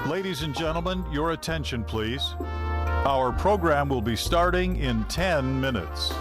Ladies and gentlemen, your attention, please. Our program will be starting in 10 minutes.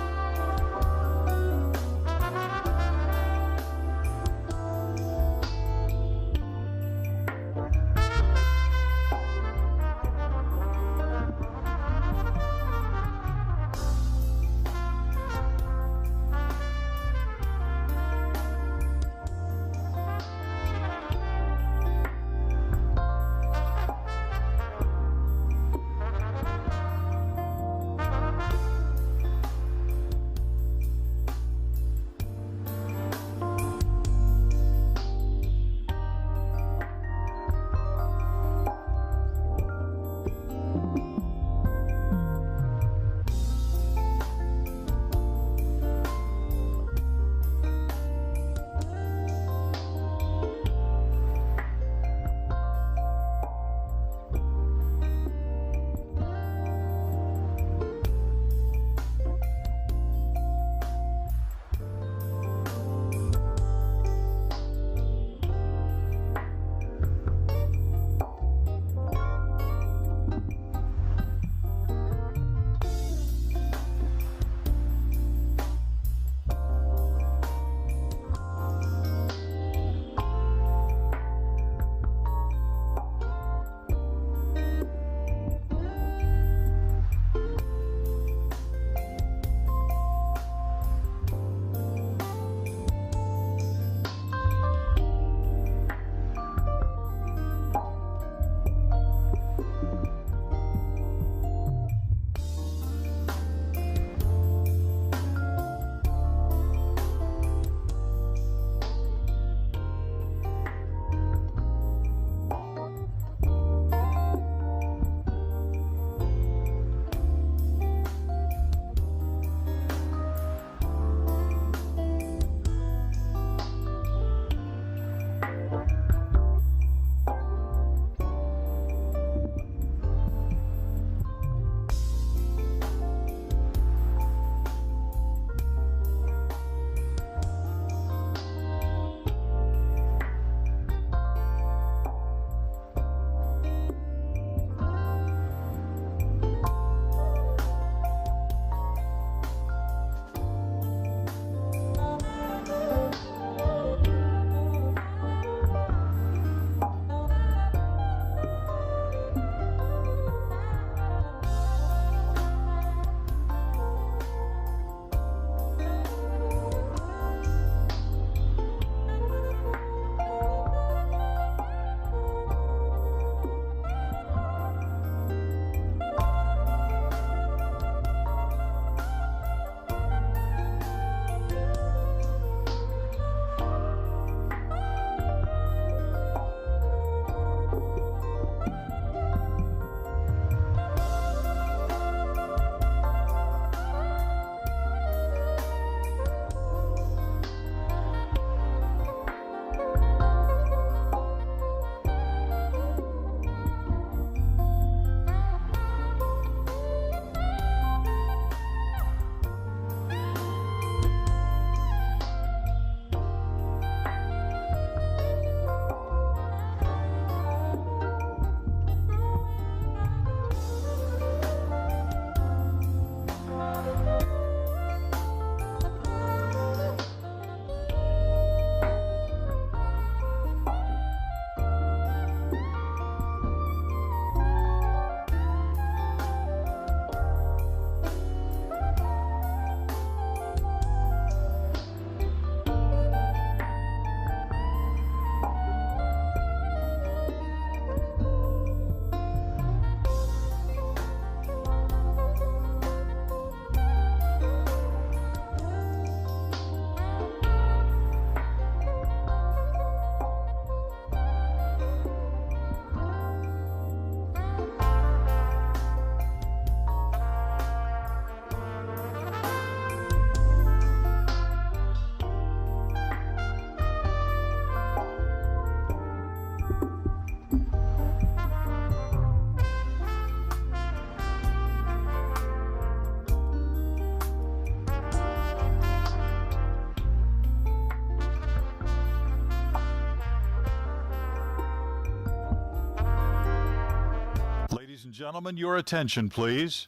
and gentlemen, your attention, please.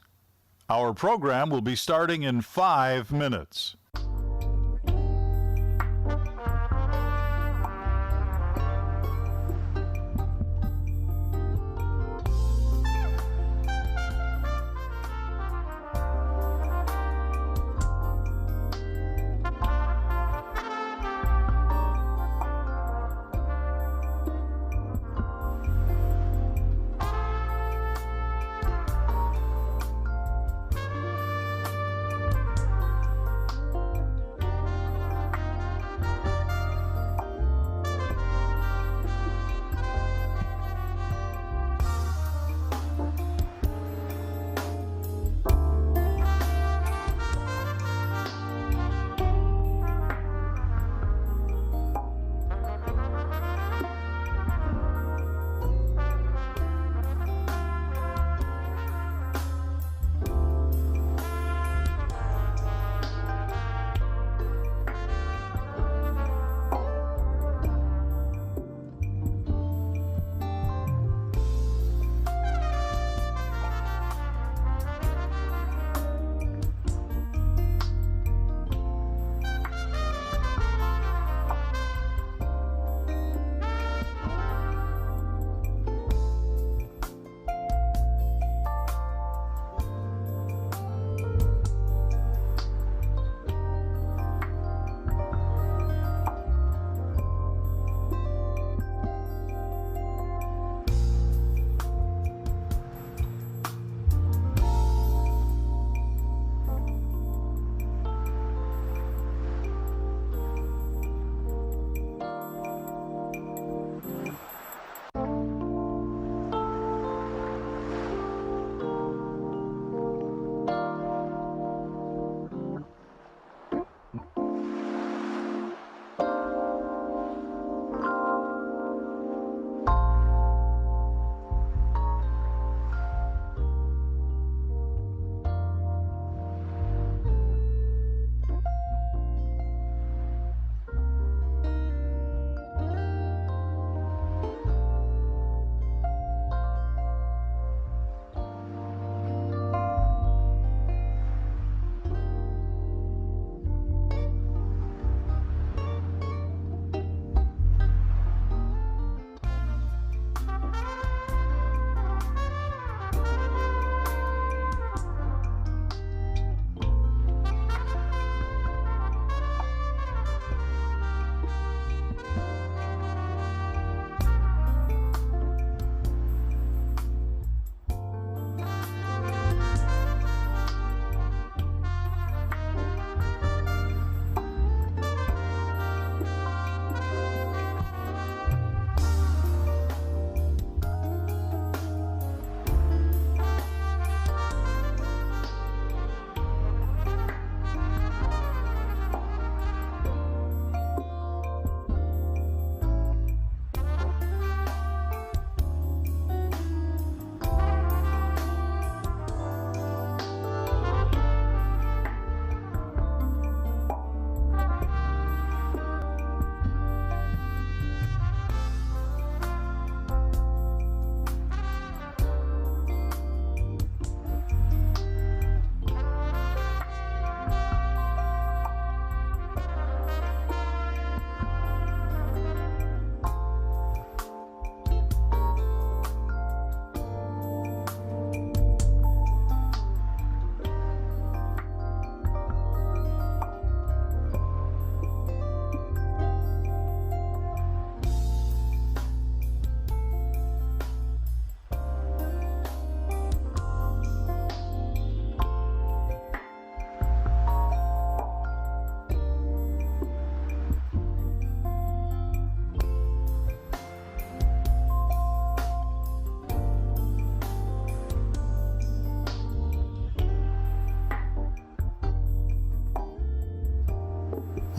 Our program will be starting in 5 minutes.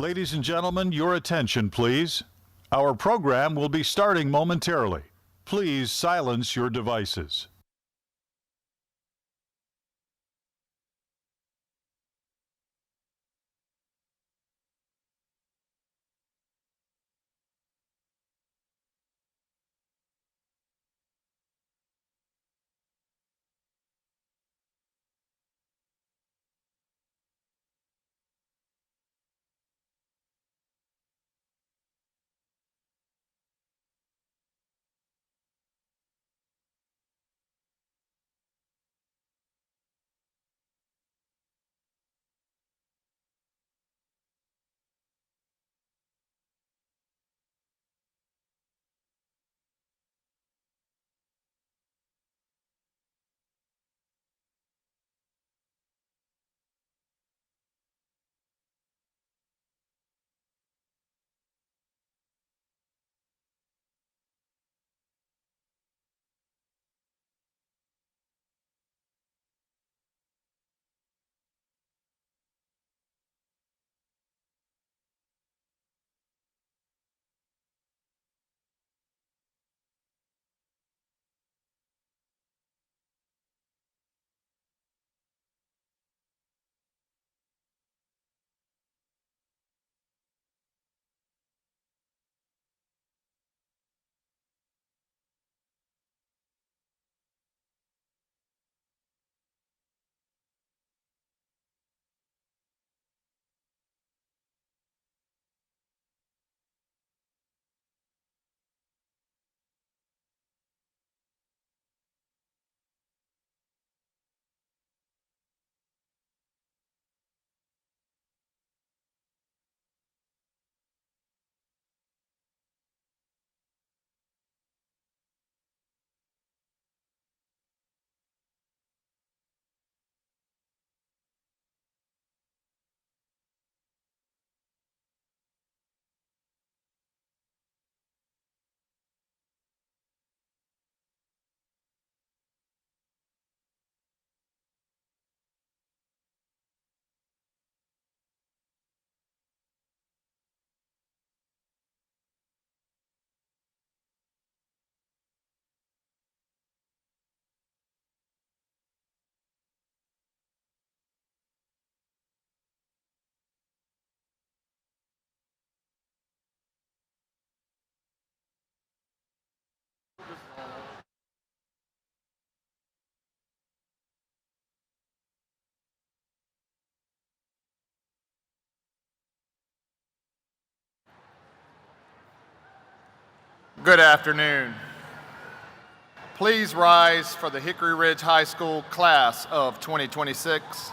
Ladies and gentlemen, your attention, please. Our program will be starting momentarily. Please silence your devices. Good afternoon. Please rise for the Hickory Ridge High School class of 2026.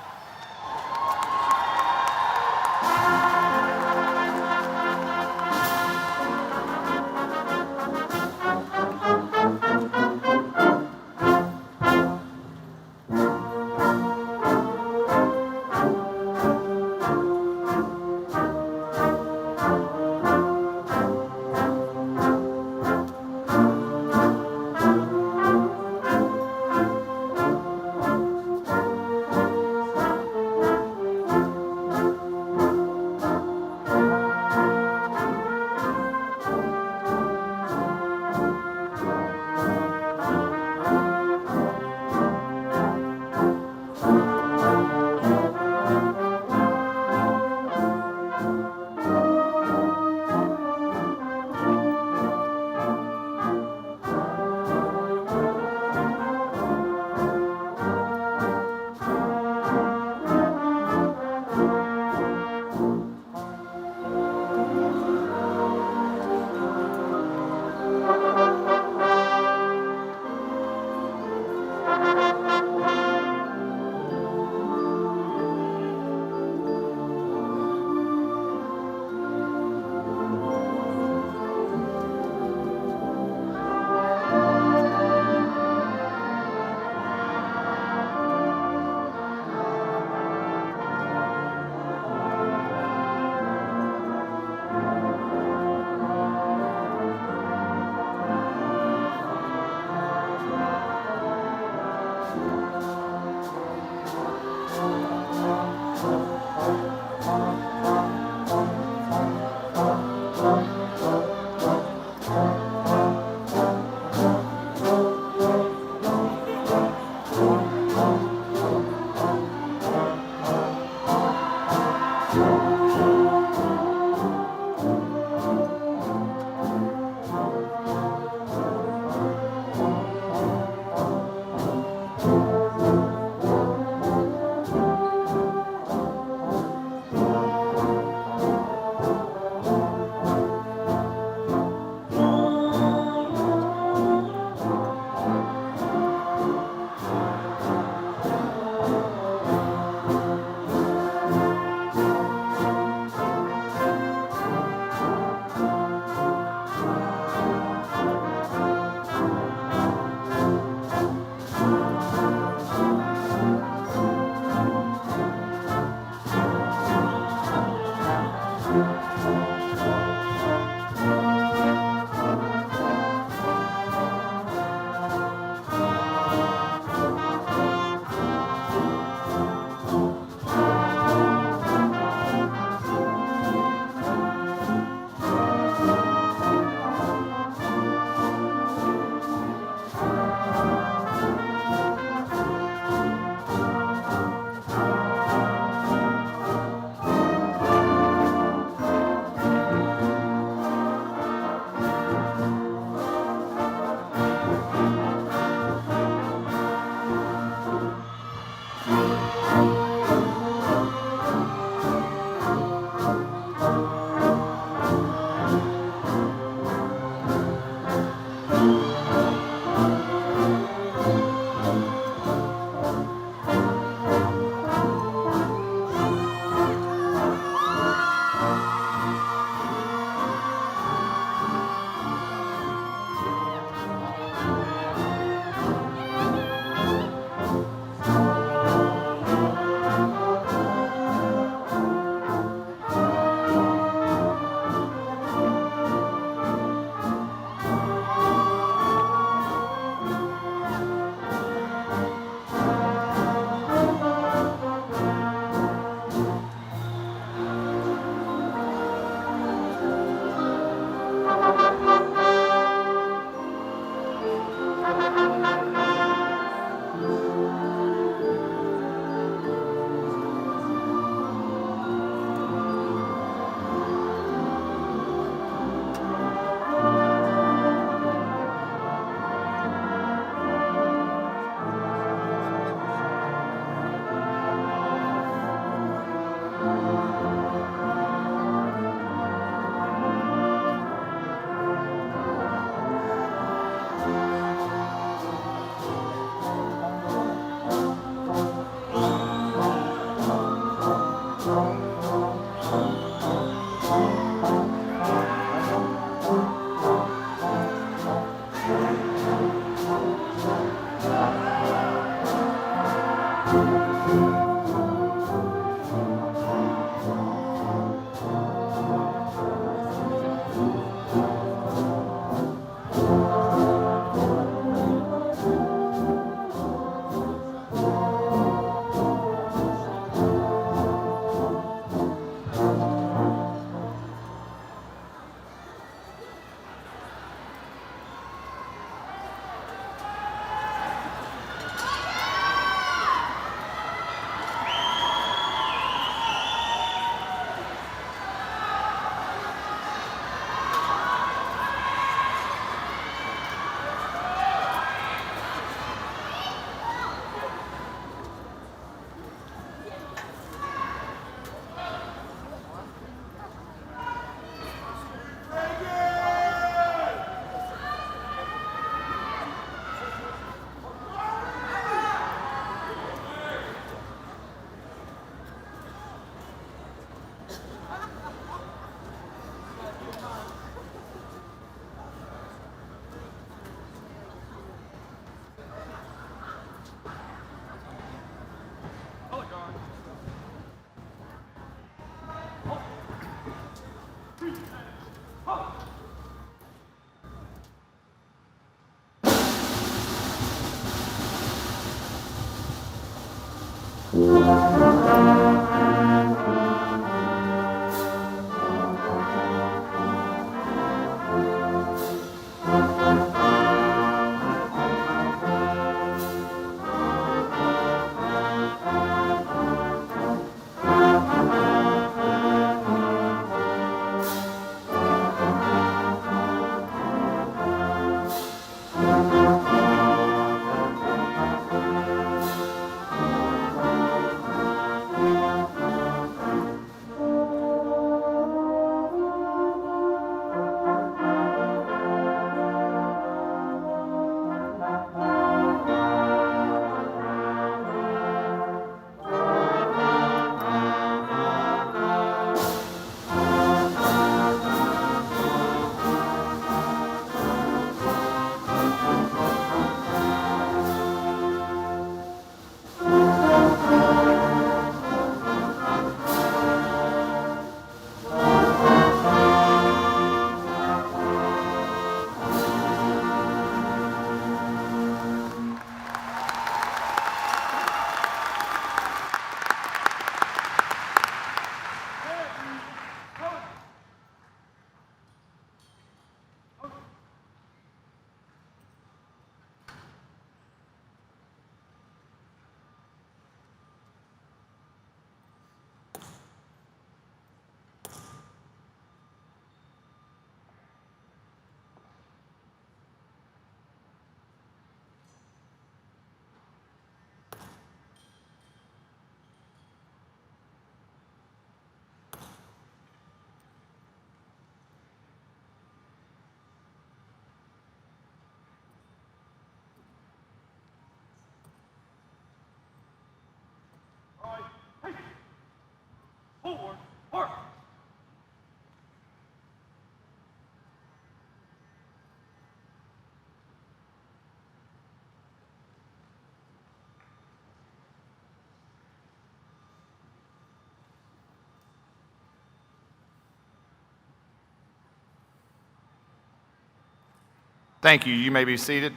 Thank you. You may be seated.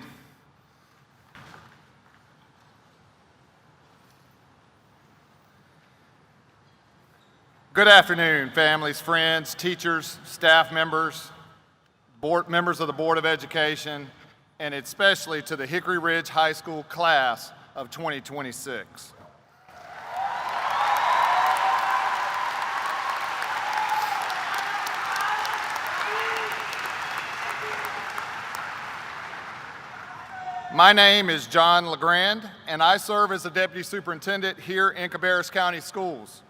Good afternoon, families, friends, teachers, staff members, members of the Board of Education, and especially to the Hickory Ridge High School class of 2026. My name is John LeGrand, and I serve as the Deputy Superintendent here in Cabarrus County Schools.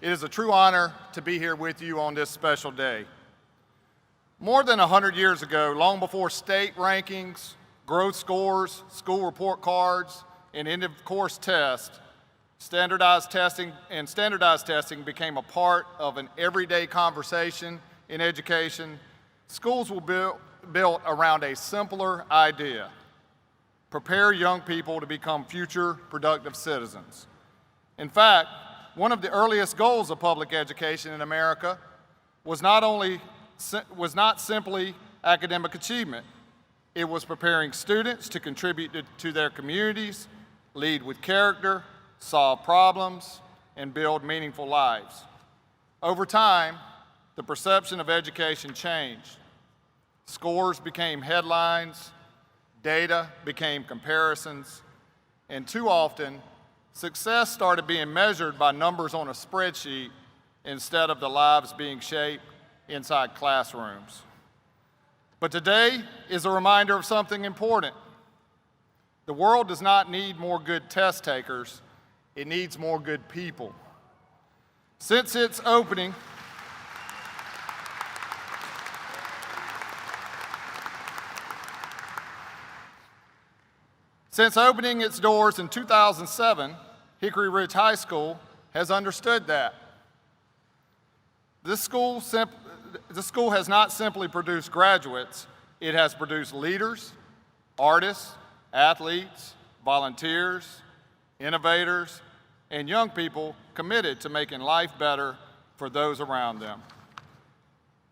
It is a true honor to be here with you on this special day. More than 100 years ago, long before state rankings, growth scores, school report cards, and end-of-course tests, standardized testing became a part of an everyday conversation in education. Schools were built around a simpler idea: prepare young people to become future productive citizens. In fact, one of the earliest goals of public education in America was not simply academic achievement. It was preparing students to contribute to their communities, lead with character, solve problems, and build meaningful lives. Over time, the perception of education changed. Scores became headlines, data became comparisons, and too often, success started being measured by numbers on a spreadsheet instead of the lives being shaped inside classrooms. But today is a reminder of something important. The world does not need more good test takers, it needs more good people. Since opening its doors in 2007, Hickory Ridge High School has understood that. This school has not simply produced graduates, it has produced leaders, artists, athletes, volunteers, innovators, and young people committed to making life better for those around them.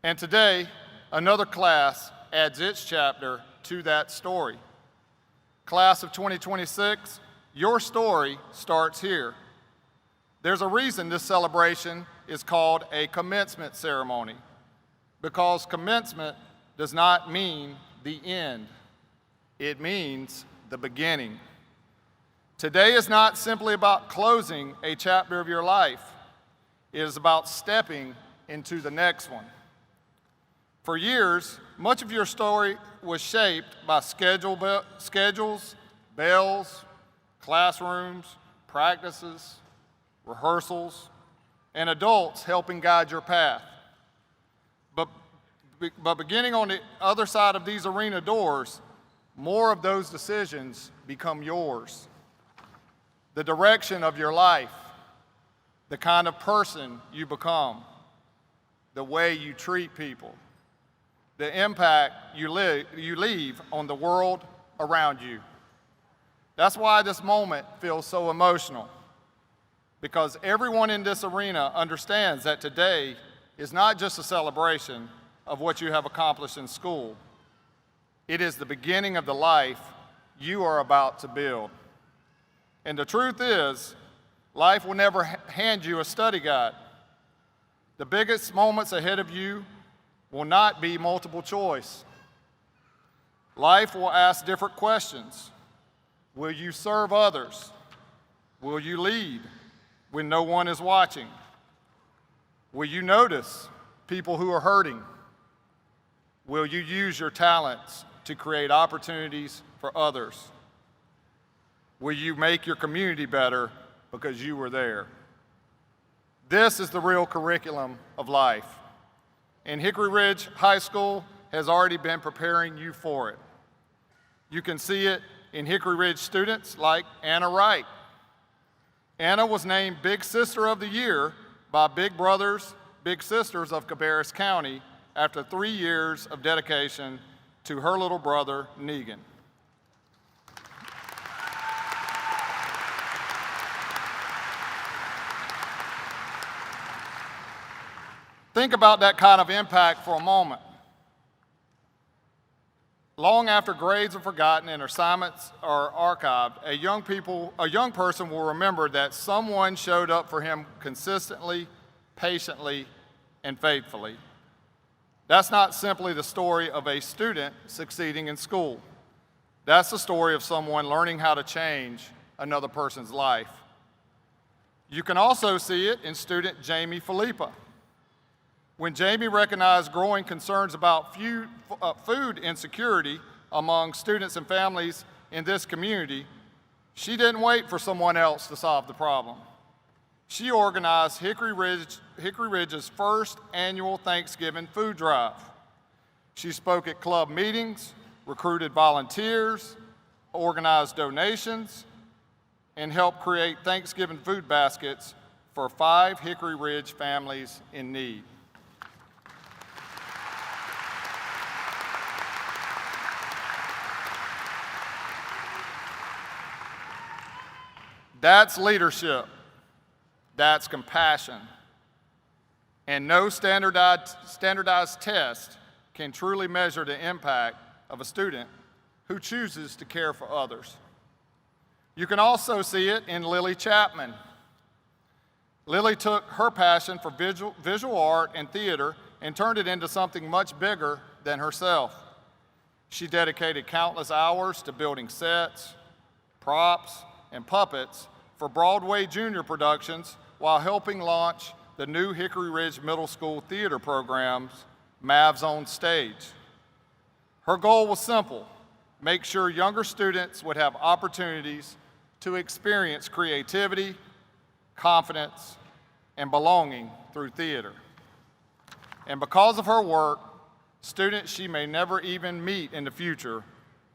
And today, another class adds its chapter to that story. Class of 2026, your story starts here. There's a reason this celebration is called a commencement ceremony, because commencement does not mean the end. It means the beginning. Today is not simply about closing a chapter of your life. It is about stepping into the next one. For years, much of your story was shaped by schedules, bells, classrooms, practices, rehearsals, and adults helping guide your path. But beginning on the other side of these arena doors, more of those decisions become yours. The direction of your life, the kind of person you become, the way you treat people, the impact you leave on the world around you. That's why this moment feels so emotional, because everyone in this arena understands that today is not just a celebration of what you have accomplished in school. It is the beginning of the life you are about to build. And the truth is, life will never hand you a study guide. The biggest moments ahead of you will not be multiple choice. Life will ask different questions. Will you serve others? Will you lead when no one is watching? Will you notice people who are hurting? Will you use your talents to create opportunities for others? Will you make your community better because you were there? This is the real curriculum of life, and Hickory Ridge High School has already been preparing you for it. You can see it in Hickory Ridge students like Anna Wright. Anna was named Big Sister of the Year by Big Brothers, Big Sisters of Cabarrus County after 3 years of dedication to her little brother, Negan. Think about that kind of impact for a moment. Long after grades are forgotten and assignments are archived, a young person will remember that someone showed up for him consistently, patiently, and faithfully. That's not simply the story of a student succeeding in school. That's the story of someone learning how to change another person's life. You can also see it in student Jamie Philippa. When Jamie recognized growing concerns about food insecurity among students and families in this community, she didn't wait for someone else to solve the problem. She organized Hickory Ridge's first annual Thanksgiving food drive. She spoke at club meetings, recruited volunteers, organized donations, and helped create Thanksgiving food baskets for 5 Hickory Ridge families in need. That's leadership. That's compassion. And no standardized test can truly measure the impact of a student who chooses to care for others. You can also see it in Lily Chapman. Lily took her passion for visual art and theater and turned it into something much bigger than herself. She dedicated countless hours to building sets, props, and puppets for Broadway Junior productions while helping launch the new Hickory Ridge Middle School theater programs, Mavs on Stage. Her goal was simple: make sure younger students would have opportunities to experience creativity, confidence, and belonging through theater. And because of her work, students she may never even meet in the future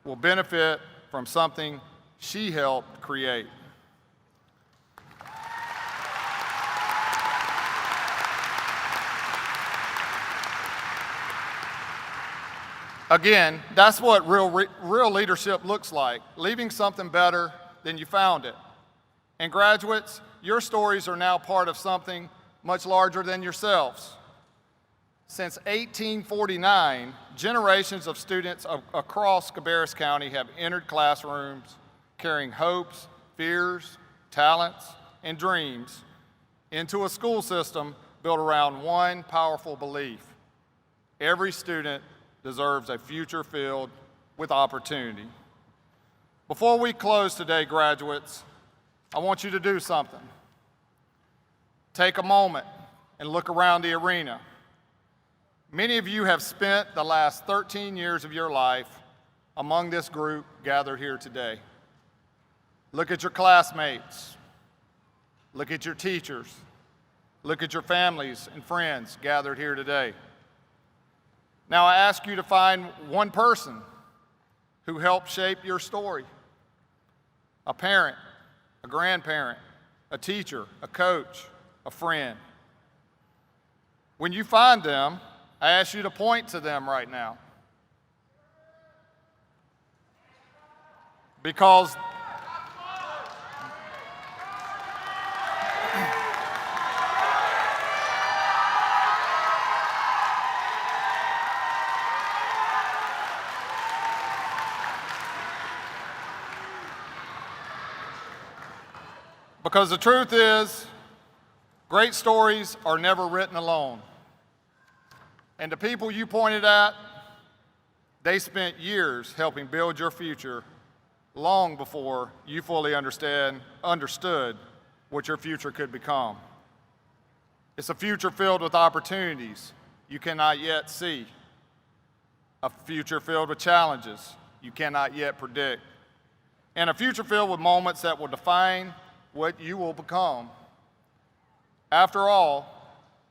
will benefit from something she helped create. Again, that's what real leadership looks like, leaving something better than you found it. And graduates, your stories are now part of something much larger than yourselves. Since 1849, generations of students across Cabarrus County have entered classrooms carrying hopes, fears, talents, and dreams into a school system built around one powerful belief: every student deserves a future filled with opportunity. Before we close today, graduates, I want you to do something. Take a moment and look around the arena. Many of you have spent the last 13 years of your life among this group gathered here today. Look at your classmates. Look at your teachers. Look at your families and friends gathered here today. Now I ask you to find one person who helped shape your story: a parent, a grandparent, a teacher, a coach, a friend. When you find them, I ask you to point to them right now. Because the truth is, great stories are never written alone. And the people you pointed at, they spent years helping build your future long before you fully understood what your future could become. It's a future filled with opportunities you cannot yet see, a future filled with challenges you cannot yet predict, and a future filled with moments that will define what you will become. After all,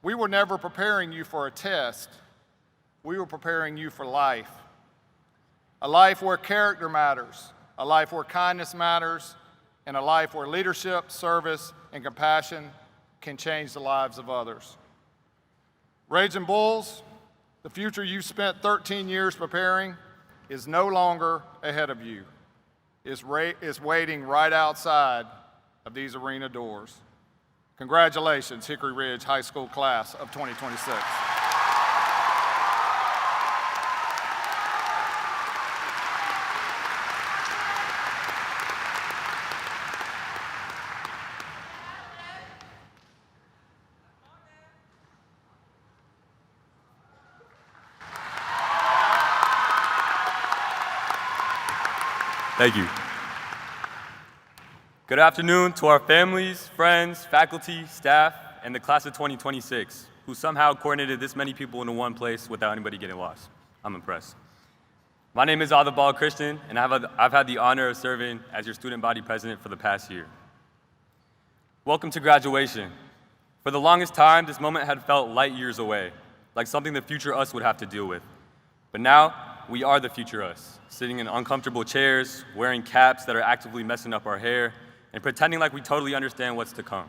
we were never preparing you for a test. We were preparing you for life. A life where character matters, a life where kindness matters, and a life where leadership, service, and compassion can change the lives of others. Raging Bulls, the future you spent 13 years preparing is no longer ahead of you. It's waiting right outside of these arena doors. Congratulations, Hickory Ridge High School class of 2026. Thank you. Good afternoon to our families, friends, faculty, staff, and the class of 2026, who somehow coordinated this many people into one place without anybody getting lost. I'm impressed. My name is Adabal Christian, and I've had the honor of serving as your student body president for the past year. Welcome to graduation. For the longest time, this moment had felt light years away, like something the future us would have to deal with. But now, we are the future us, sitting in uncomfortable chairs, wearing caps that are actively messing up our hair, and pretending like we totally understand what's to come.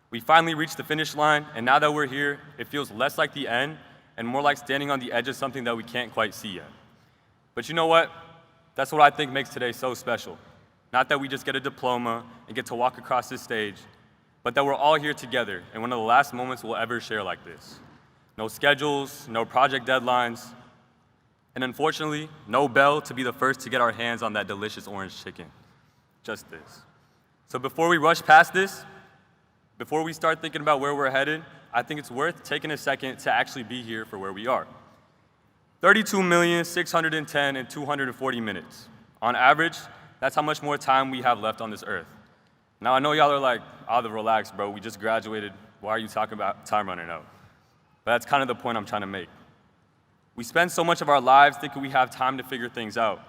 We finally reached the finish line, and now that we're here, it feels less like the end and more like standing on the edge of something that we can't quite see yet. But you know what? That's what I think makes today so special. Not that we just get a diploma and get to walk across this stage, but that we're all here together in one of the last moments we'll ever share like this. No schedules, no project deadlines, and unfortunately, no bell to be the first to get our hands on that delicious orange chicken. Just this. So before we rush past this, before we start thinking about where we're headed, I think it's worth taking a second to actually be here for where we are. 32,610,240 minutes. On average, that's how much more time we have left on this earth. Now I know y'all are like, relax, bro, we just graduated. Why are you talking about time running out? But that's kind of the point I'm trying to make. We spend so much of our lives thinking we have time to figure things out,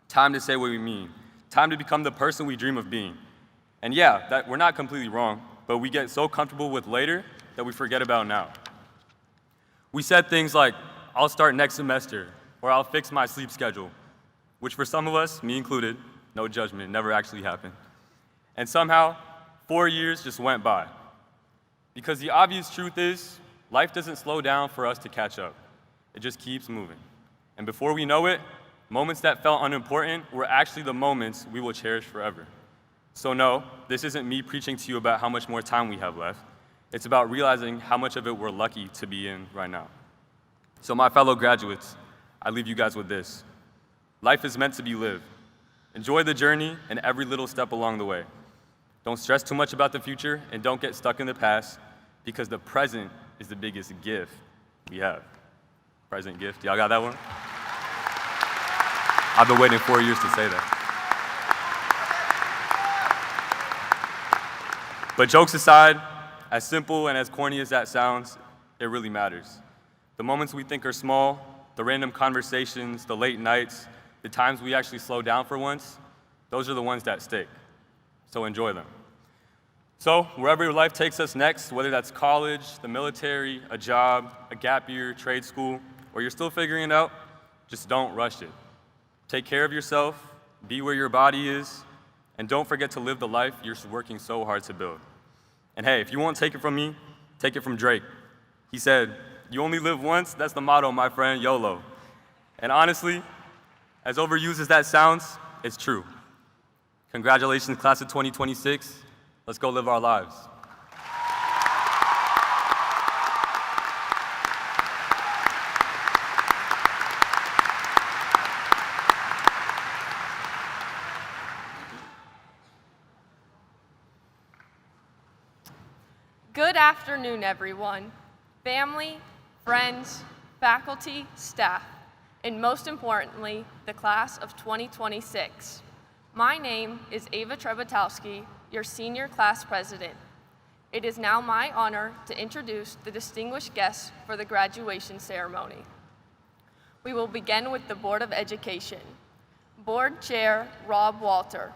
time to say what we mean, time to become the person we dream of being. And yeah, that we're not completely wrong, but we get so comfortable with later that we forget about now. We said things like, I'll start next semester, or I'll fix my sleep schedule, which for some of us, me included, no judgment, never actually happened. And somehow, 4 years just went by. Because the obvious truth is, life doesn't slow down for us to catch up. It just keeps moving. And before we know it, moments that felt unimportant were actually the moments we will cherish forever. So no, this isn't me preaching to you about how much more time we have left. It's about realizing how much of it we're lucky to be in right now. So my fellow graduates, I leave you guys with this. Life is meant to be lived. Enjoy the journey and every little step along the way. Don't stress too much about the future and don't get stuck in the past because the present is the biggest gift we have. Present gift, y'all got that one? I've been waiting 4 years to say that. But jokes aside, as simple and as corny as that sounds, it really matters. The moments we think are small, the random conversations, the late nights, the times we actually slow down for once, those are the ones that stick. So enjoy them. So wherever your life takes us next, whether that's college, the military, a job, a gap year, trade school, or you're still figuring it out, just don't rush it. Take care of yourself, be where your body is, and don't forget to live the life you're working so hard to build. And hey, if you won't take it from me, take it from Drake. He said, "You only live once," that's the motto, my friend, YOLO. And honestly, as overused as that sounds, it's true. Congratulations, class of 2026. Let's go live our lives. Good afternoon, everyone. Family, friends, faculty, staff, and most importantly, the class of 2026. My name is Ava Trebatowski, your senior class president. It is now my honor to introduce the distinguished guests for the graduation ceremony. We will begin with the Board of Education. Board Chair, Rob Walter.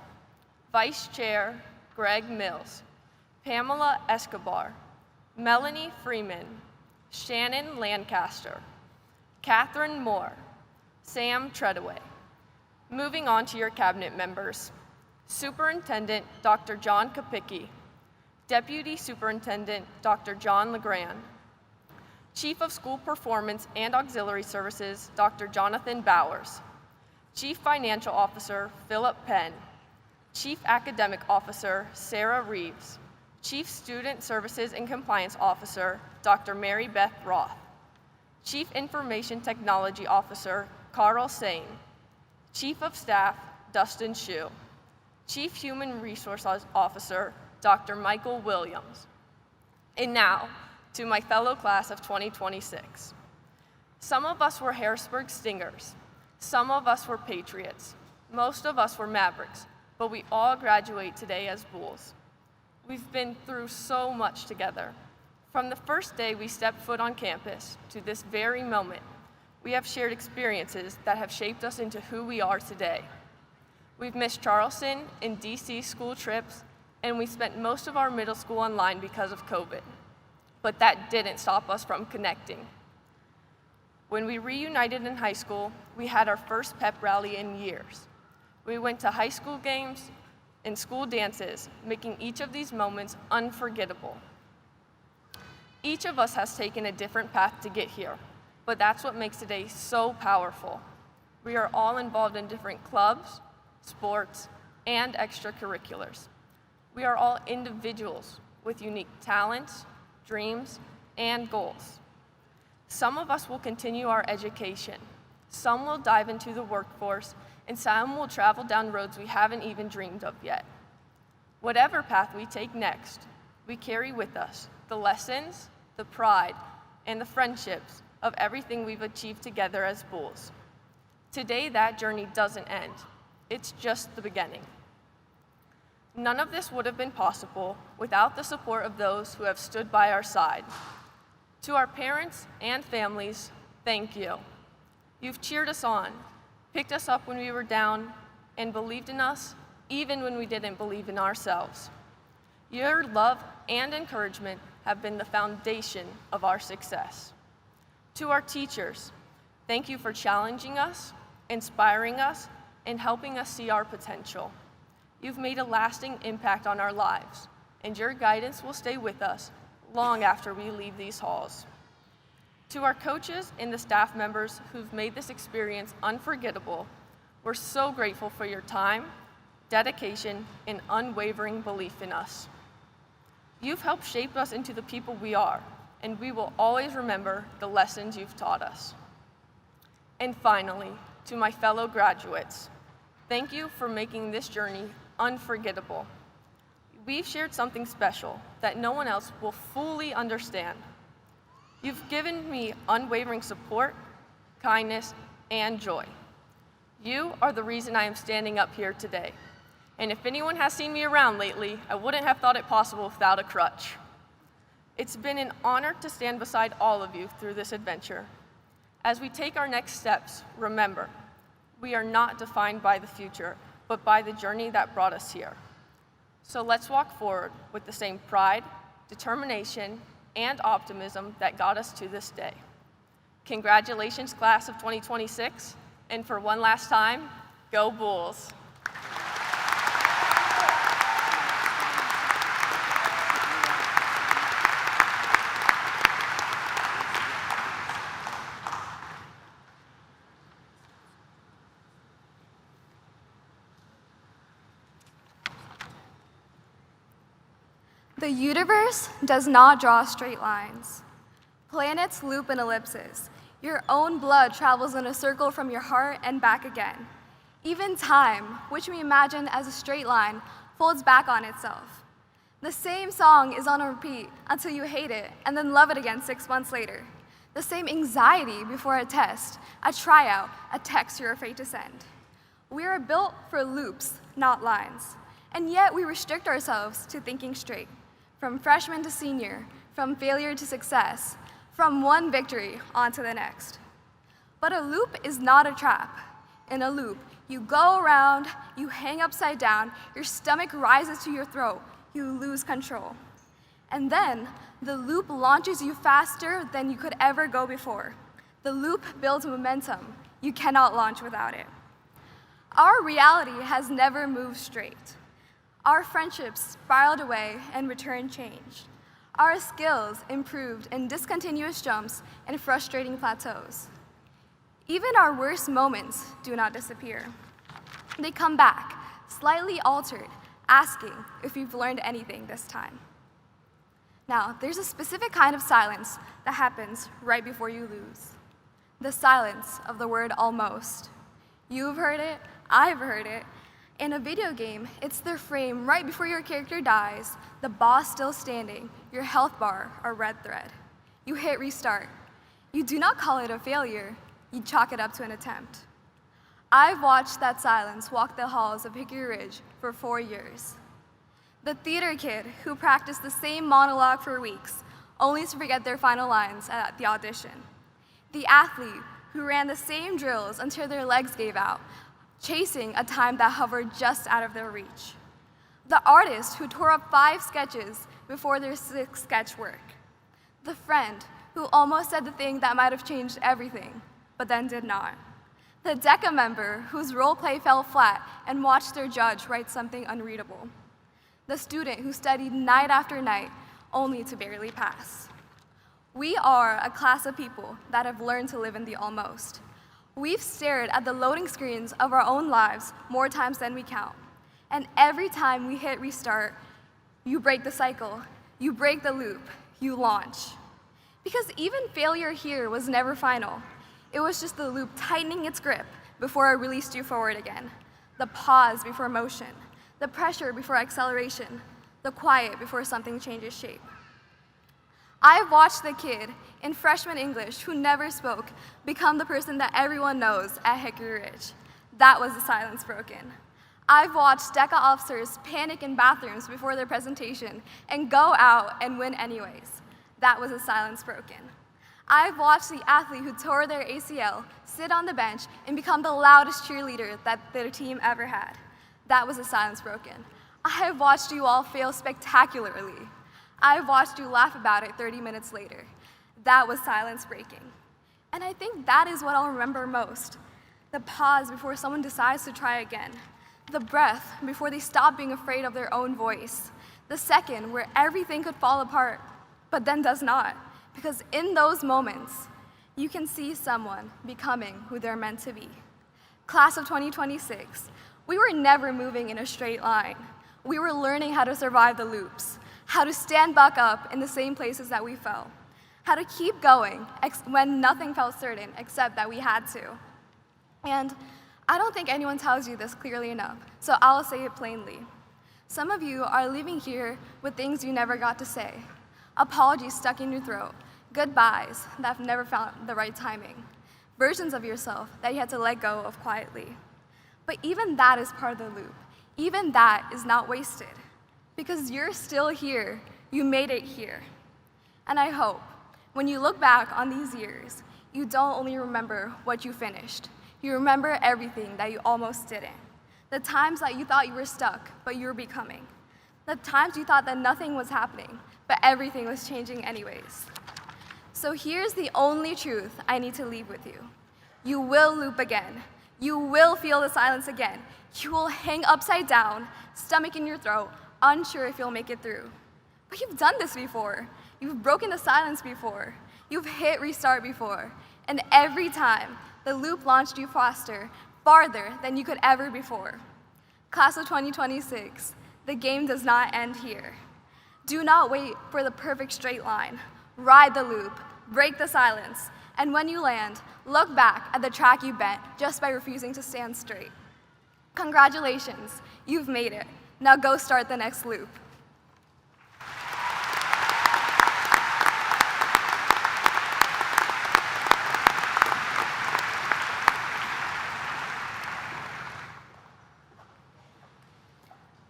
Vice Chair, Greg Mills. Pamela Escobar, Melanie Freeman, Shannon Lancaster, Catherine Moore, Sam Treadaway. Moving on to your cabinet members. Superintendent Dr. John Kapicki, Deputy Superintendent Dr. John LeGrand, Chief of School Performance and Auxiliary Services Dr. Jonathan Bowers, Chief Financial Officer Philip Penn, Chief Academic Officer Sarah Reeves, Chief Student Services and Compliance Officer, Dr. Mary Beth Roth. Chief Information Technology Officer, Carl Sane. Chief of Staff, Dustin Shue. Chief Human Resources Officer, Dr. Michael Williams. And now, to my fellow class of 2026. Some of us were Harrisburg Stingers. Some of us were Patriots. Most of us were Mavericks, but we all graduate today as Bulls. We've been through so much together. From the first day we stepped foot on campus to this very moment, we have shared experiences that have shaped us into who we are today. We've missed Charleston and DC school trips, and we spent most of our middle school online because of COVID. But that didn't stop us from connecting. When we reunited in high school, we had our first pep rally in years. We went to high school games and school dances, making each of these moments unforgettable. Each of us has taken a different path to get here, but that's what makes today so powerful. We are all involved in different clubs, sports, and extracurriculars. We are all individuals with unique talents, dreams, and goals. Some of us will continue our education. Some will dive into the workforce, and some will travel down roads we haven't even dreamed of yet. Whatever path we take next, we carry with us the lessons, the pride, and the friendships of everything we've achieved together as Bulls. Today, that journey doesn't end. It's just the beginning. None of this would have been possible without the support of those who have stood by our side. To our parents and families, thank you. You've cheered us on, picked us up when we were down, and believed in us even when we didn't believe in ourselves. Your love and encouragement have been the foundation of our success. To our teachers, thank you for challenging us, inspiring us, and helping us see our potential. You've made a lasting impact on our lives, and your guidance will stay with us long after we leave these halls. To our coaches and the staff members who've made this experience unforgettable, we're so grateful for your time, dedication, and unwavering belief in us. You've helped shape us into the people we are, and we will always remember the lessons you've taught us. And finally, to my fellow graduates, thank you for making this journey unforgettable. We've shared something special that no one else will fully understand. You've given me unwavering support, kindness, and joy. You are the reason I am standing up here today. And if anyone has seen me around lately, I wouldn't have thought it possible without a crutch. It's been an honor to stand beside all of you through this adventure. As we take our next steps, remember, we are not defined by the future, but by the journey that brought us here. So let's walk forward with the same pride, determination, and optimism that got us to this day. Congratulations, class of 2026, and for one last time, go Bulls. The universe does not draw straight lines. Planets loop in ellipses. Your own blood travels in a circle from your heart and back again. Even time, which we imagine as a straight line, folds back on itself. The same song is on a repeat until you hate it and then love it again 6 months later. The same anxiety before a test, a tryout, a text you're afraid to send. We are built for loops, not lines. And yet we restrict ourselves to thinking straight. From freshman to senior, from failure to success, from one victory on to the next. But a loop is not a trap. In a loop, you go around, you hang upside down, your stomach rises to your throat, you lose control. And then, the loop launches you faster than you could ever go before. The loop builds momentum. You cannot launch without it. Our reality has never moved straight. Our friendships spiraled away and returned changed. Our skills improved in discontinuous jumps and frustrating plateaus. Even our worst moments do not disappear. They come back, slightly altered, asking if you've learned anything this time. Now, there's a specific kind of silence that happens right before you lose. The silence of the word almost. You've heard it, I've heard it. In a video game, it's the frame right before your character dies, the boss still standing, your health bar a red thread. You hit restart. You do not call it a failure, you chalk it up to an attempt. I've watched that silence walk the halls of Hickory Ridge for 4 years. The theater kid who practiced the same monologue for weeks, only to forget their final lines at the audition. The athlete who ran the same drills until their legs gave out, chasing a time that hovered just out of their reach. The artist who tore up 5 sketches before their 6th sketch work. The friend who almost said the thing that might have changed everything, but then did not. The DECA member whose role play fell flat and watched their judge write something unreadable. The student who studied night after night only to barely pass. We are a class of people that have learned to live in the almost. We've stared at the loading screens of our own lives more times than we count. And every time we hit restart, you break the cycle, you break the loop, you launch. Because even failure here was never final. It was just the loop tightening its grip before it released you forward again. The pause before motion, the pressure before acceleration, the quiet before something changes shape. I've watched the kid in freshman English who never spoke become the person that everyone knows at Hickory Ridge. That was the silence broken. I've watched DECA officers panic in bathrooms before their presentation and go out and win anyways. That was a silence broken. I've watched the athlete who tore their ACL sit on the bench and become the loudest cheerleader that their team ever had. That was a silence broken. I have watched you all fail spectacularly. I've watched you laugh about it 30 minutes later. That was silence breaking. And I think that is what I'll remember most. The pause before someone decides to try again. The breath before they stop being afraid of their own voice. The second where everything could fall apart, but then does not. Because in those moments, you can see someone becoming who they're meant to be. Class of 2026, we were never moving in a straight line. We were learning how to survive the loops, how to stand back up in the same places that we fell, how to keep going when nothing felt certain except that we had to. And I don't think anyone tells you this clearly enough, so I'll say it plainly. Some of you are leaving here with things you never got to say, apologies stuck in your throat, goodbyes that have never found the right timing, versions of yourself that you had to let go of quietly. But even that is part of the loop. Even that is not wasted. Because you're still here, you made it here. And I hope, when you look back on these years, you don't only remember what you finished. You remember everything that you almost didn't. The times that you thought you were stuck, but you were becoming. The times you thought that nothing was happening, but everything was changing anyways. So here's the only truth I need to leave with you. You will loop again. You will feel the silence again. You will hang upside down, stomach in your throat, unsure if you'll make it through. But you've done this before. You've broken the silence before. You've hit restart before. And every time, the loop launched you faster, farther than you could ever before. Class of 2026, the game does not end here. Do not wait for the perfect straight line. Ride the loop, break the silence, and when you land, look back at the track you bent just by refusing to stand straight. Congratulations, you've made it. Now go start the next loop.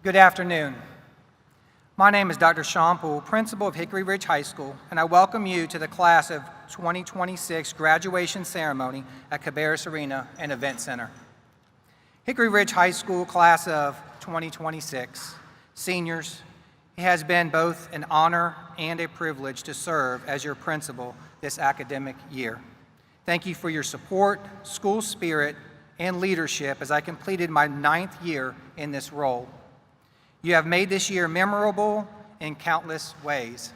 Good afternoon. My name is Dr. Sean Poole, principal of Hickory Ridge High School, and I welcome you to the class of 2026 graduation ceremony at Cabarrus Arena and Event Center. Hickory Ridge High School class of 2026, seniors, it has been both an honor and a privilege to serve as your principal this academic year. Thank you for your support, school spirit, and leadership as I completed my 9th year in this role. You have made this year memorable in countless ways.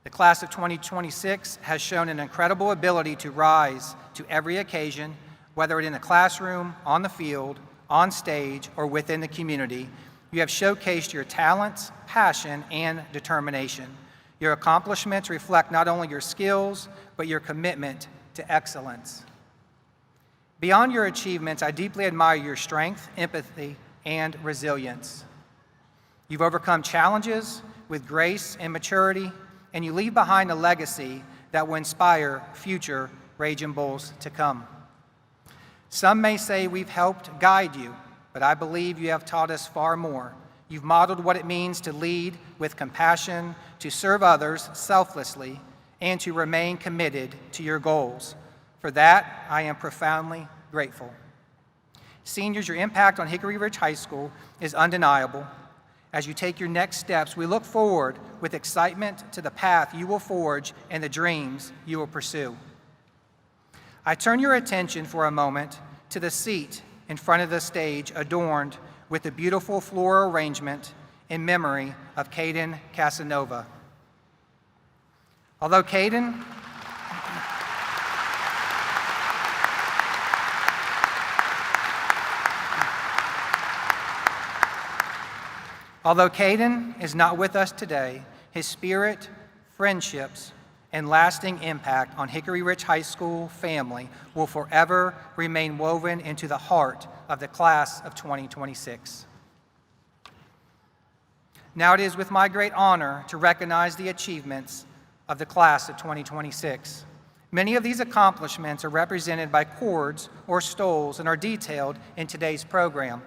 The class of 2026 has shown an incredible ability to rise to every occasion, whether in the classroom, on the field, on stage, or within the community. You have showcased your talents, passion, and determination. Your accomplishments reflect not only your skills, but your commitment to excellence. Beyond your achievements, I deeply admire your strength, empathy, and resilience. You've overcome challenges with grace and maturity, and you leave behind a legacy that will inspire future Raging Bulls to come. Some may say we've helped guide you, but I believe you have taught us far more. You've modeled what it means to lead with compassion, to serve others selflessly, and to remain committed to your goals. For that, I am profoundly grateful. Seniors, your impact on Hickory Ridge High School is undeniable. As you take your next steps, we look forward with excitement to the path you will forge and the dreams you will pursue. I turn your attention for a moment to the seat in front of the stage adorned with a beautiful floral arrangement in memory of Caden Casanova. Although Caden is not with us today, his spirit, friendships, and lasting impact on Hickory Ridge High School family will forever remain woven into the heart of the class of 2026. Now it is with my great honor to recognize the achievements of the class of 2026. Many of these accomplishments are represented by cords or stoles and are detailed in today's program.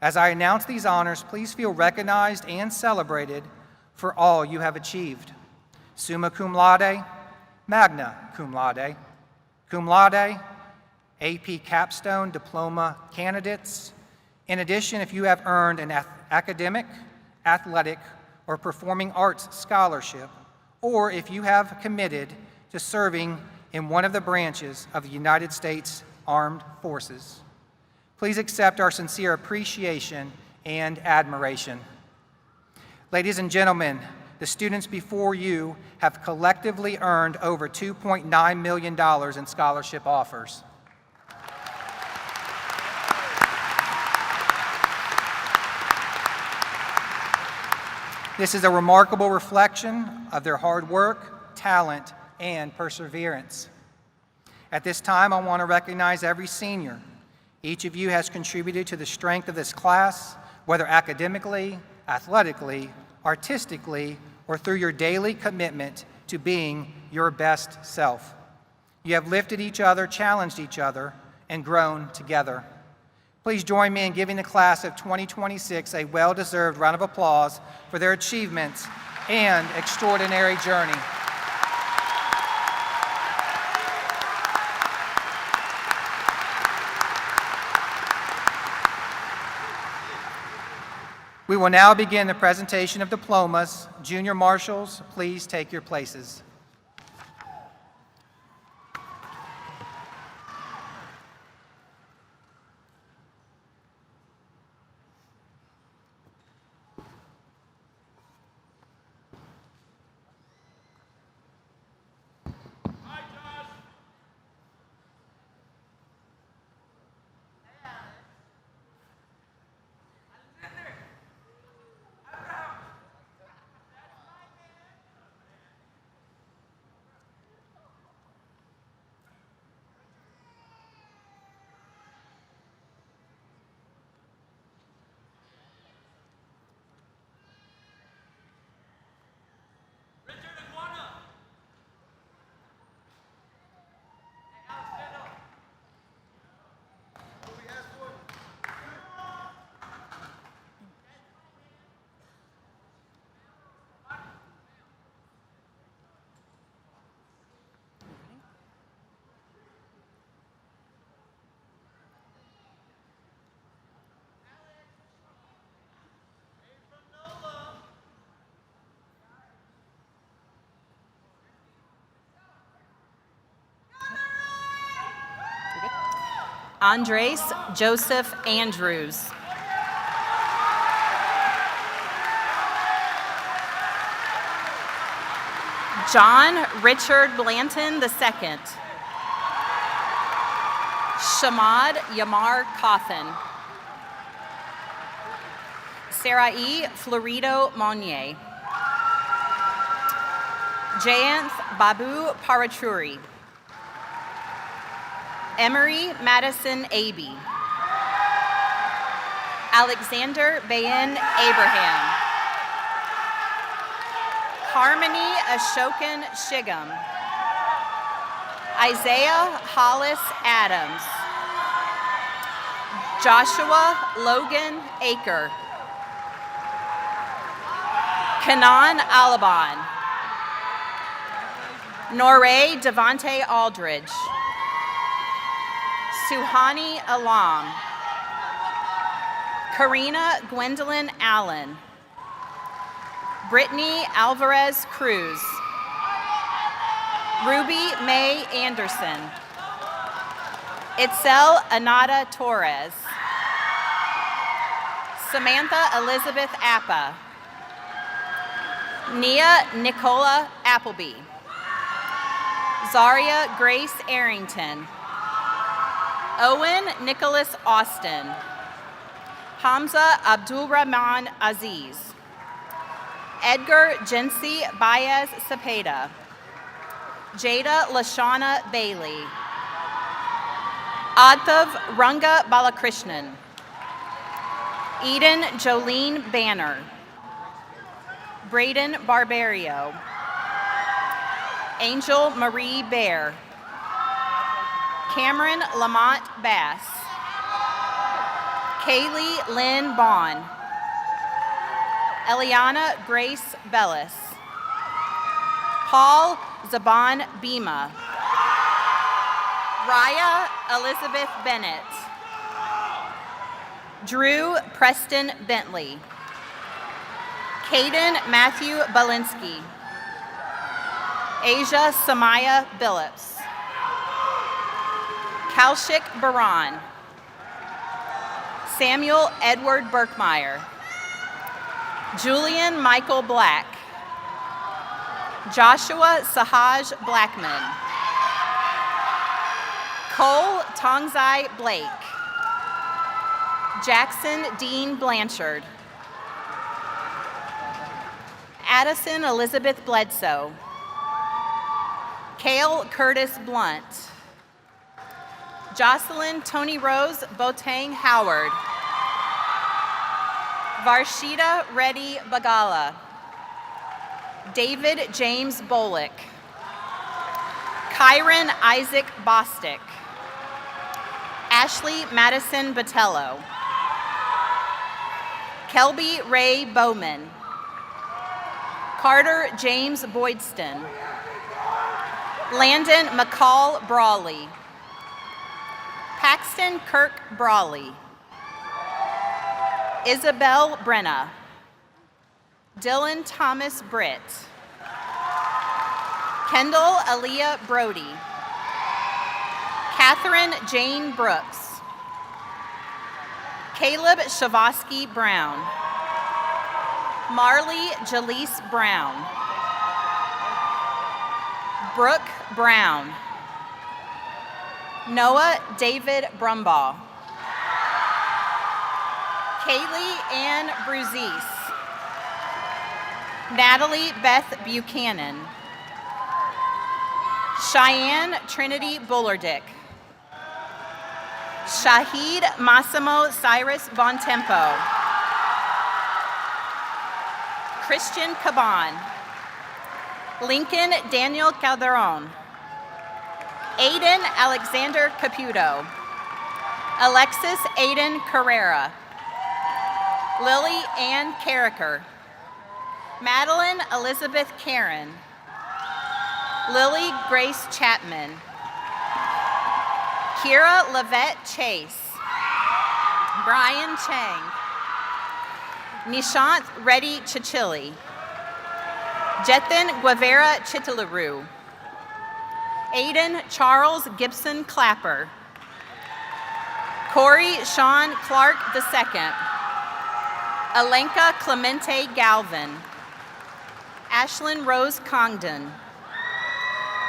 As I announce these honors, please feel recognized and celebrated for all you have achieved. Summa cum laude, magna cum laude, AP capstone diploma candidates. In addition, if you have earned an academic, athletic, or performing arts scholarship, or if you have committed to serving in one of the branches of the United States Armed Forces, please accept our sincere appreciation and admiration. Ladies and gentlemen, the students before you have collectively earned over $2.9 million in scholarship offers. This is a remarkable reflection of their hard work, talent, and perseverance. At this time, I want to recognize every senior. Each of you has contributed to the strength of this class, whether academically, athletically, artistically, or through your daily commitment to being your best self. You have lifted each other, challenged each other, and grown together. Please join me in giving the class of 2026 a well-deserved round of applause for their achievements and extraordinary journey. We will now begin the presentation of diplomas. Junior marshals, please take your places. Andres Joseph Andrews. John Richard Blanton II. Shamad Yamar Cawthon. Sarai Florido Monnier. Jayanth Babu Parachuri. Emery Madison Aby. Alexander Bayan Abraham. Harmony Ashokan Shigam. Isaiah Hollis Adams. Joshua Logan Aker. Kanan Alabon. Noray Devonte Aldridge. Suhani Alam. Karina Gwendolyn Allen. Brittany Alvarez Cruz. Ruby Mae Anderson. Itzel Anada Torres. Samantha Elizabeth Appa. Nia Nicola Appleby. Zaria Grace Arrington. Owen Nicholas Austin. Hamza Abdulrahman Aziz. Edgar Jensi Baez Cepeda. Jada Lashana Bailey. Adhav Runga Balakrishnan. Eden Jolene Banner. Braden Barbario. Angel Marie Bear. Cameron Lamont Bass. Kaylee Lynn Bond. Eliana Grace Bellis. Paul Zaban Bima. Raya Elizabeth Bennett. Drew Preston Bentley. Caden Matthew Balinsky. Asia Samaya Billups. Kaushik Baran. Samuel Edward Burkmeyer. Julian Michael Black. Joshua Sahaj Blackman. Cole Tongzai Blake. Jackson Dean Blanchard. Addison Elizabeth Bledsoe. Kale Curtis Blunt. Jocelyn Tony Rose Botang Howard. Varshita Reddy Bagala. David James Bolick. Kyron Isaac Bostick. Ashley Madison Botello. Kelby Ray Bowman. Carter James Boydston. Landon McCall Brawley. Paxton Kirk Brawley. Isabel Brenna. Dylan Thomas Britt. Kendall Aaliyah Brody. Catherine Jane Brooks. Caleb Shavosky Brown. Marley Jaleese Brown. Brooke Brown. Noah David Brumbaugh. Kaylee Ann Bruzis. Natalie Beth Buchanan. Cheyenne Trinity Bullardick. Shahid Massimo Cyrus Bontempo. Christian Caban. Lincoln Daniel Calderon. Aiden Alexander Caputo. Alexis Aiden Carrera. Lily Ann Carricker. Madeline Elizabeth Karen. Lily Grace Chapman. Kira Lavette Chase. Brian Chang. Nishant Reddy Chichili. Jethan Guevara Chitilaru. Aiden Charles Gibson Clapper. Corey Sean Clark II. Alenka Clemente Galvin. Ashlyn Rose Congdon.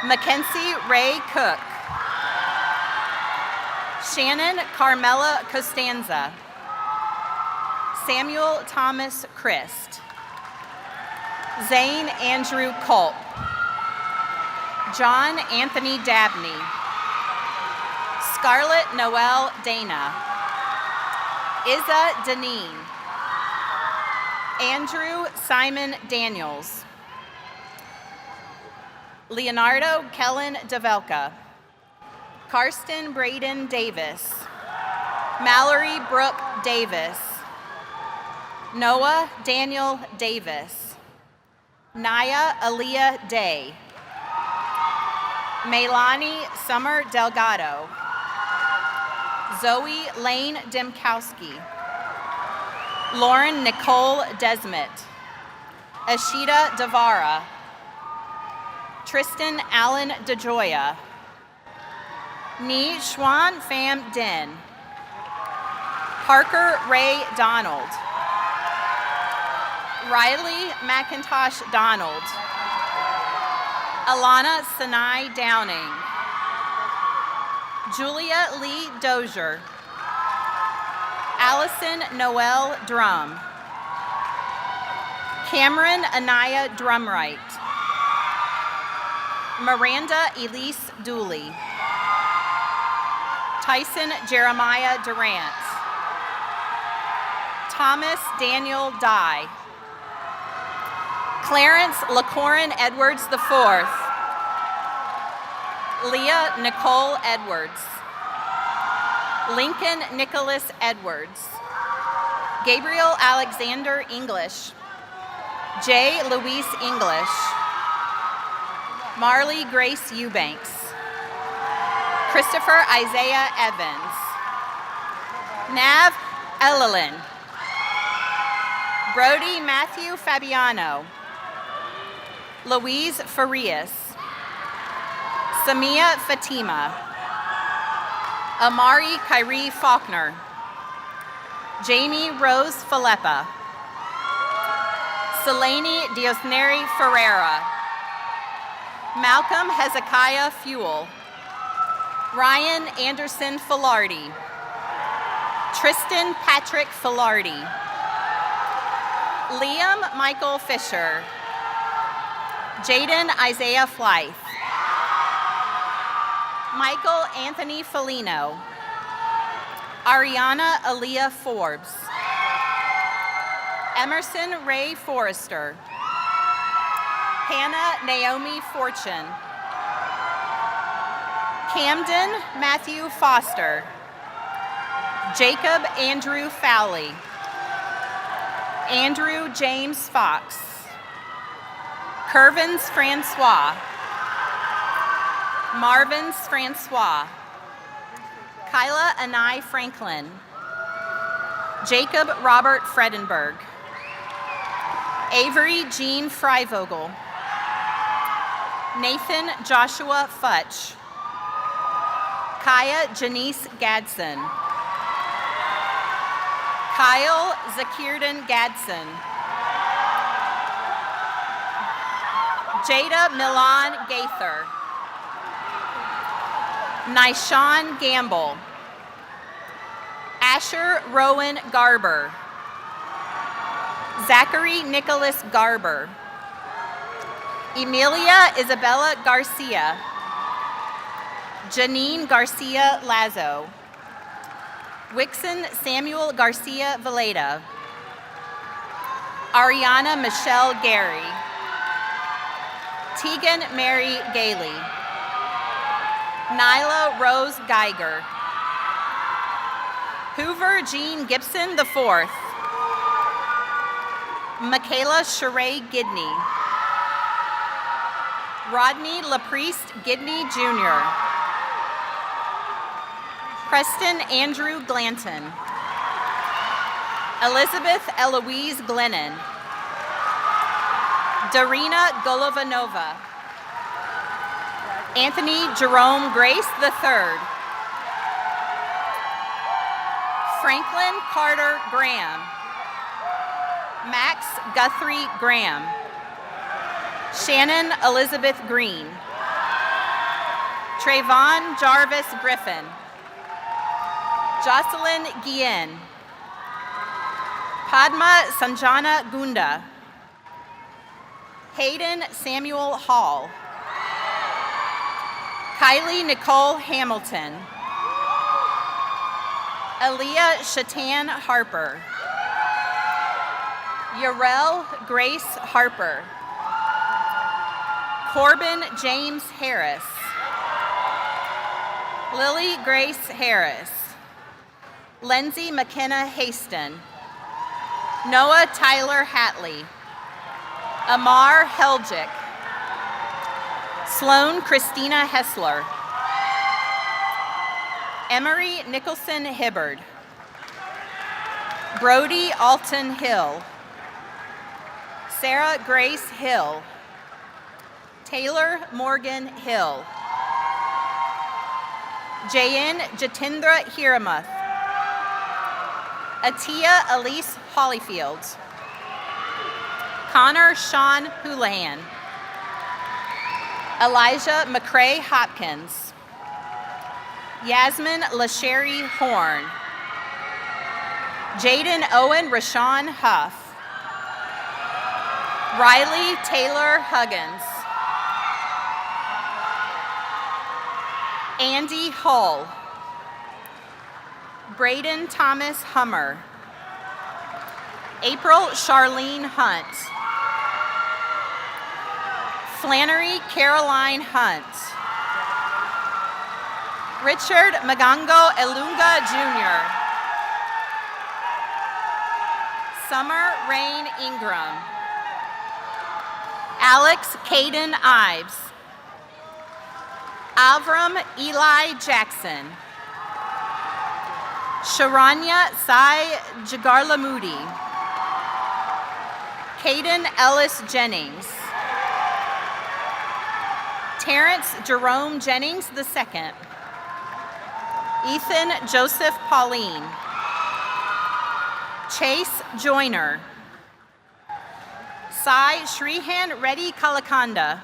Mackenzie Ray Cook. Shannon Carmela Costanza. Samuel Thomas Christ. Zane Andrew Culp. John Anthony Dabney. Scarlett Noel Dana. Izza Deneen. Andrew Simon Daniels. Leonardo Kellen Develka. Karsten Braden Davis. Mallory Brooke Davis. Noah Daniel Davis. Naya Aaliyah Day. Maylani Summer Delgado. Zoe Lane Demkowski. Lauren Nicole Desmet. Ashita Davara. Tristan Allen DeJoya. Ni Xuan Pham Din. Parker Ray Donald. Riley McIntosh Donald. Alana Sinai Downing. Julia Lee Dozier. Allison Noel Drum. Cameron Anaya Drumright. Miranda Elise Dooley. Tyson Jeremiah Durant. Thomas Daniel Dye. Clarence LaCorin Edwards IV. Leah Nicole Edwards. Lincoln Nicholas Edwards. Gabriel Alexander English. J. Louise English. Marley Grace Eubanks. Christopher Isaiah Evans. Nav Elelin. Brody Matthew Fabiano. Louise Farias. Samia Fatima. Amari Kyrie Faulkner. Jamie Rose Falepa. Selene Diosneri Ferreira. Malcolm Hezekiah Fuel. Ryan Anderson Filardi. Tristan Patrick Filardi. Liam Michael Fisher. Jaden Isaiah Fleith. Michael Anthony Felino. Ariana Aaliyah Forbes. Emerson Ray Forrester. Hannah Naomi Fortune. Camden Matthew Foster. Jacob Andrew Fowley. Andrew James Fox. Curvins Francois. Marvins Francois. Kyla Anai Franklin. Jacob Robert Fredenberg. Avery Jean Freivogel. Nathan Joshua Futch. Kaya Janice Gadsden. Kyle Zakirdan Gadsden. Jada Milan Gaither. Nyshawn Gamble. Asher Rowan Garber. Zachary Nicholas Garber. Emilia Isabella Garcia. Janine Garcia Lazo. Wixon Samuel Garcia Valeda. Ariana Michelle Gary. Tegan Mary Gailey. Nyla Rose Geiger. Hoover Jean Gibson IV. Michaela Sheree Gidney. Rodney LaPriest Gidney Jr. Preston Andrew Glanton. Elizabeth Eloise Glennon. Darina Golovanova. Anthony Jerome Grace III. Franklin Carter Graham. Max Guthrie Graham. Shannon Elizabeth Green. Trayvon Jarvis Griffin. Jocelyn Guillen. Padma Sanjana Gunda. Hayden Samuel Hall. Kylie Nicole Hamilton. Aaliyah Shatan Harper. Yarel Grace Harper. Corbin James Harris. Lily Grace Harris. Lindsay McKenna Haston. Noah Tyler Hatley. Amar Helgic. Sloan Christina Hessler. Emery Nicholson Hibbard. Brody Alton Hill. Sarah Grace Hill. Taylor Morgan Hill. Jayan Jatindra Hiramath. Atia Elise Hollyfield. Connor Sean Houlihan. Elijah McCrae Hopkins. Yasmin LaSherry Horn. Jaden Owen Rashawn Huff. Riley Taylor Huggins. Andy Hull. Braden Thomas Hummer. April Charlene Hunt. Flannery Caroline Hunt. Richard Magango Elunga Jr. Summer Rain Ingram. Alex Caden Ives. Avram Eli Jackson. Sharanya Sai Jagarlamudi. Caden Ellis Jennings. Terrence Jerome Jennings II. Ethan Joseph Pauline. Chase Joyner. Sai Shrihan Reddy Kalakanda.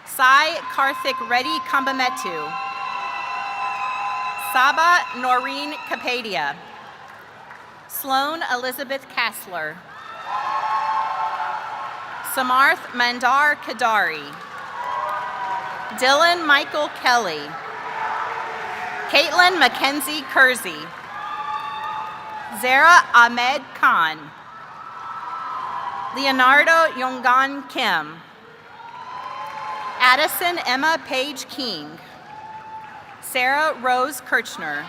Sai Karthik Reddy Kambametu. Saba Noreen Kapadia. Sloan Elizabeth Kassler. Samarth Mandar Kadari. Dylan Michael Kelly. Caitlin Mackenzie Kersey. Zara Ahmed Khan. Leonardo Yongan Kim. Addison Emma Page King. Sarah Rose Kirchner.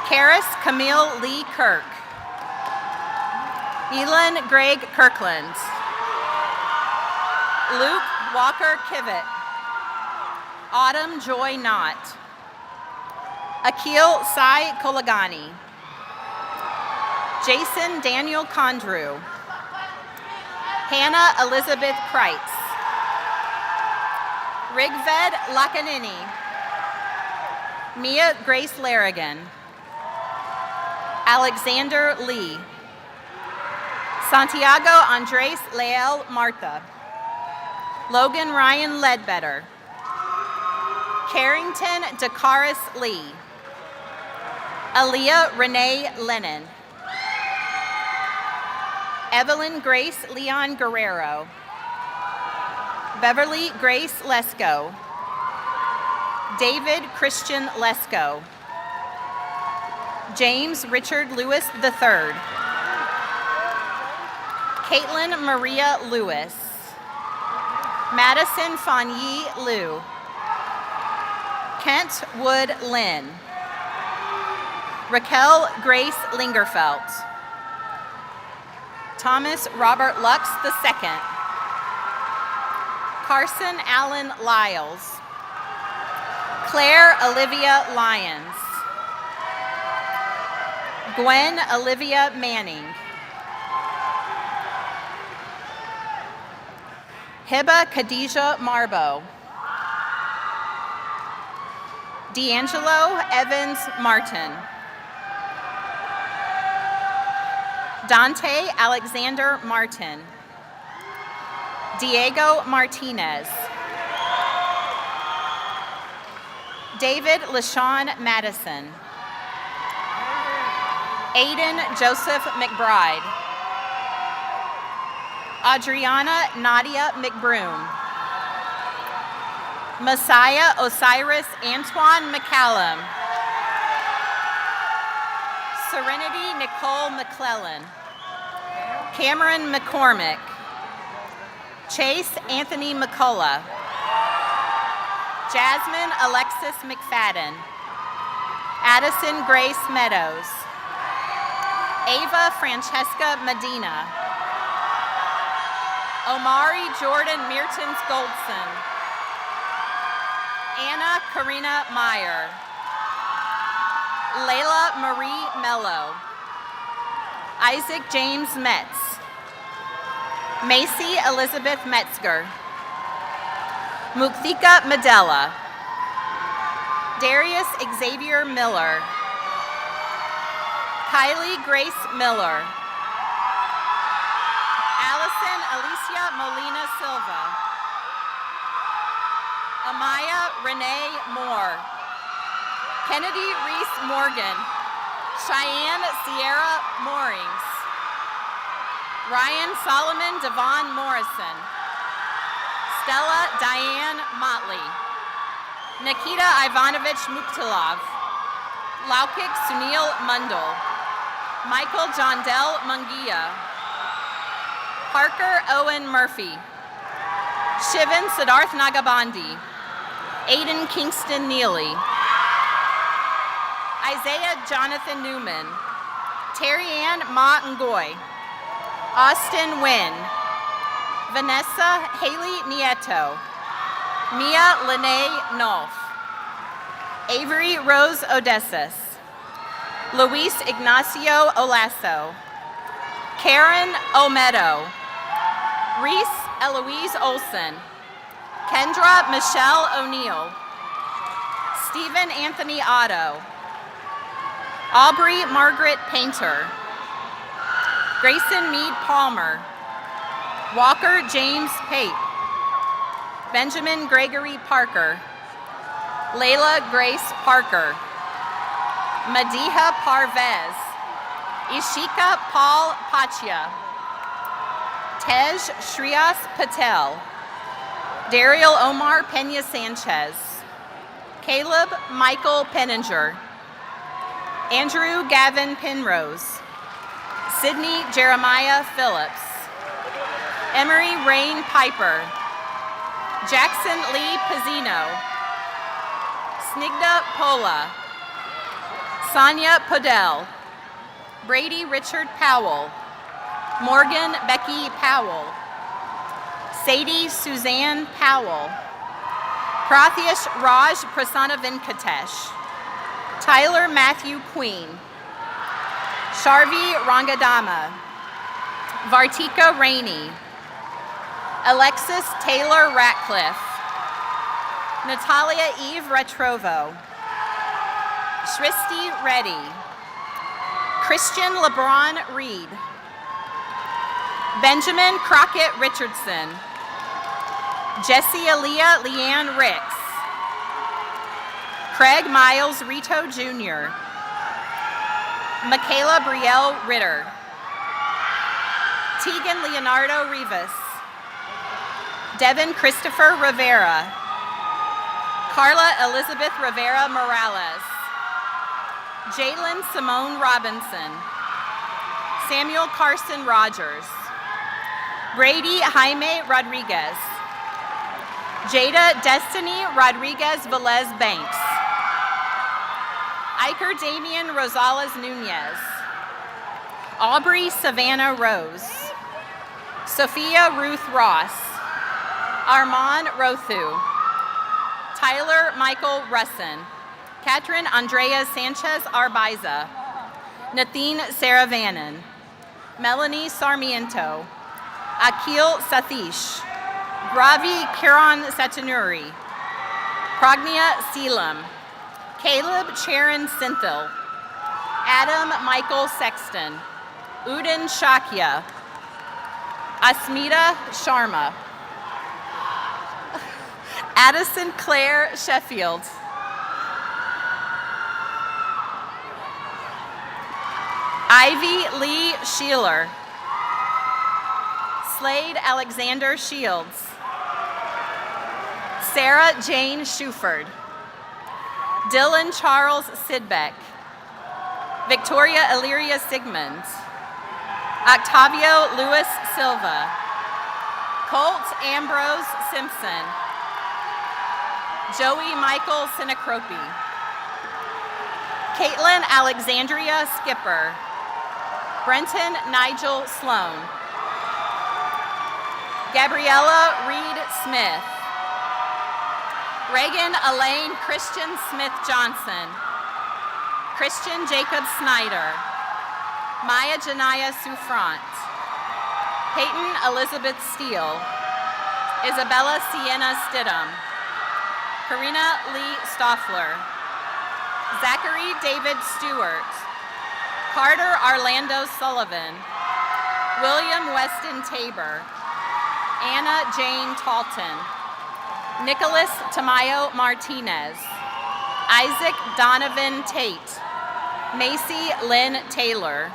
Karis Camille Lee Kirk. Elon Greg Kirkland. Luke Walker Kivett. Autumn Joy Knott. Akil Sai Kolagani. Jason Daniel Condrew. Hannah Elizabeth Kreitz. Rigved Lakanini. Mia Grace Larrigan. Alexander Lee. Santiago Andres Leal Martha. Logan Ryan Ledbetter. Carrington Dakaris Lee. Aaliyah Renee Lennon. Evelyn Grace Leon Guerrero. Beverly Grace Lesko. David Christian Lesko. James Richard Lewis III. Caitlin Maria Lewis. Madison Fanyi Liu. Kent Wood Lynn. Raquel Grace Lingerfelt. Thomas Robert Lux II. Carson Allen Lyles. Claire Olivia Lyons. Gwen Olivia Manning. Hiba Khadijah Marbo. D'Angelo Evans Martin. Dante Alexander Martin. Diego Martinez. David LaShawn Madison. Aiden Joseph McBride. Adriana Nadia McBroom. Messiah Osiris Antoine McCallum. Serenity Nicole McClellan. Cameron McCormick. Chase Anthony McCullough. Jasmine Alexis McFadden. Addison Grace Meadows. Ava Francesca Medina. Omari Jordan Meertens Goldson. Anna Karina Meyer. Layla Marie Mello. Isaac James Metz. Macy Elizabeth Metzger. Mukthika Medella. Darius Xavier Miller. Kylie Grace Miller. Allison Alicia Molina Silva. Amaya Renee Moore. Kennedy Reese Morgan. Cheyenne Sierra Moorings. Ryan Solomon Devon Morrison. Stella Diane Motley. Nikita Ivanovich Mukhtilov. Laukik Sunil Mundal. Michael Jondell Mungia. Parker Owen Murphy. Shivan Siddharth Nagabandi. Aiden Kingston Neely. Isaiah Jonathan Newman. Terry Ann Ma Ngoy. Austin Wynn. Vanessa Haley Nieto. Mia Lene Nolf. Avery Rose Odessis. Luis Ignacio Olaso. Karen Omedo. Reese Eloise Olson. Kendra Michelle O'Neill. Stephen Anthony Otto. Aubrey Margaret Painter. Grayson Meade Palmer. Walker James Pape. Benjamin Gregory Parker. Layla Grace Parker. Madiha Parvez. Ishika Paul Pachia. Tej Shriyas Patel. Dariel Omar Pena Sanchez. Caleb Michael Penninger. Andrew Gavin Penrose. Sydney Jeremiah Phillips. Emery Rain Piper. Jackson Lee Pizzino. Snigda Pola. Sonia Podell. Brady Richard Powell. Morgan Becky Powell. Sadie Suzanne Powell. Prathish Raj Prasanna Venkatesh. Tyler Matthew Queen. Sharvi Rangadama. Vartika Rainey. Alexis Taylor Ratcliffe. Natalia Eve Retrovo. Shristi Reddy. Christian LeBron Reed. Benjamin Crockett Richardson. Jessie Aaliyah Leanne Ricks. Craig Miles Rito Jr. Michaela Brielle Ritter. Tegan Leonardo Rivas. Devin Christopher Rivera. Carla Elizabeth Rivera Morales. Jalen Simone Robinson. Samuel Carson Rogers. Brady Jaime Rodriguez. Jada Destiny Rodriguez Velez Banks. Iker Damian Rosales Nunez. Aubrey Savannah Rose. Sophia Ruth Ross. Armand Rothu. Tyler Michael Russin. Katrin Andrea Sanchez Arbaiza. Nathine Saravanan. Melanie Sarmiento. Akil Satish. Ravi Kiran Satanuri. Pragnia Seelam. Caleb Charon Synthil. Adam Michael Sexton. Udin Shakya. Asmita Sharma. Addison Claire Sheffield. Ivy Lee Sheeler. Slade Alexander Shields. Sarah Jane Shuford. Dylan Charles Sidbeck. Victoria Illyria Sigmund. Octavio Luis Silva. Colt Ambrose Simpson. Joey Michael Sinacropi. Caitlin Alexandria Skipper. Brenton Nigel Sloan. Gabriella Reed Smith. Reagan Elaine Christian Smith Johnson. Christian Jacob Snyder. Maya Janaya Souffrant. Peyton Elizabeth Steele. Isabella Sienna Stidham. Karina Lee Stoffler. Zachary David Stewart. Carter Orlando Sullivan. William Weston Tabor. Anna Jane Talton. Nicholas Tamayo Martinez. Isaac Donovan Tate. Macy Lynn Taylor.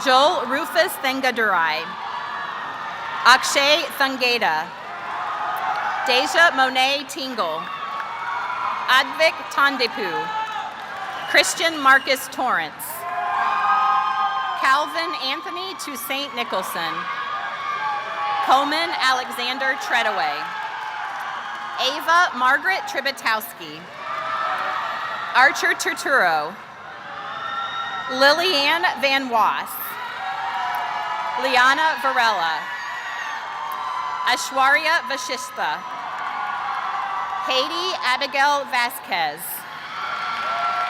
Joel Rufus Thengadurai. Akshay Thangeda. Deja Monet Tingle. Advik Tandepu. Christian Marcus Torrance. Calvin Anthony Toussaint Nicholson. Coleman Alexander Treadaway. Ava Margaret Tributowski. Archer Turturro. Lillian Van Was. Liana Varela. Ashwarya Vashistha. Haiti Abigail Vasquez.